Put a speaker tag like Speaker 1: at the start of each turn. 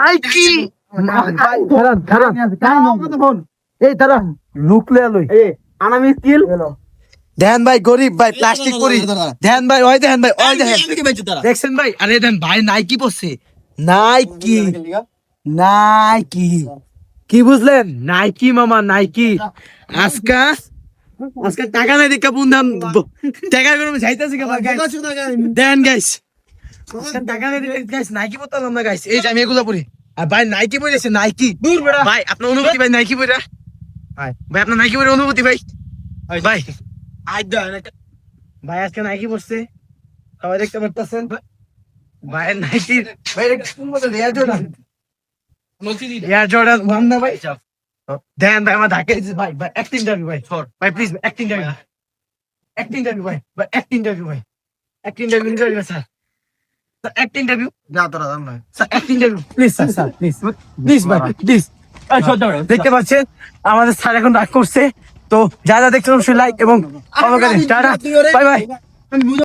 Speaker 1: Nike এই তারা লুকলে লই আনামি স্কিল ধ্যান ভাই গরিব ভাই প্লাস্টিক পরি ধ্যান ভাই ওই দেখেন ভাই ওই দেখেন দেখছেন ভাই আরে দেন ভাই নাইকি পরছে নাইকি নাইকি কি বুঝলেন নাইকি মামা নাইকি আজকা আজকে টাকা নাই দেখা বুনদাম টাকা করে যাইতাছি কে দেন গাইস টাকা নাই গাইস নাইকি পরতাম না গাইস এই যে আমি এগুলা পরি আর ভাই নাইকি পরেছে নাইকি দূর বেড়া ভাই আপনার অনুভূতি ভাই নাইকি পরা ভাই আপনার নাইকি পরে অনুভূতি ভাই ভাই ভাই আজকে নাইকি পরছে সবাই দেখতে পারতেছেন ভাই নাইকি ভাই এয়ার জর্ডান 1 না ভাই দেন ভাই আমার ঢাকা ভাই ভাই অ্যাক্টিং ইন্টারভিউ ভাই ভাই প্লিজ অ্যাক্টিং ইন্টারভিউ ভাই ভাই অ্যাক্টিং ইন্টারভিউ ভাই acting interview sir acting interview যা তোরা জান না sir acting interview please sir please ভাই প্লিজ দেখতে পাচ্ছেন আমাদের স্যার এখন রাগ করছে তো যারা দেখছেন অবশ্যই লাইক এবং ফলো করেন টাটা বাই বাই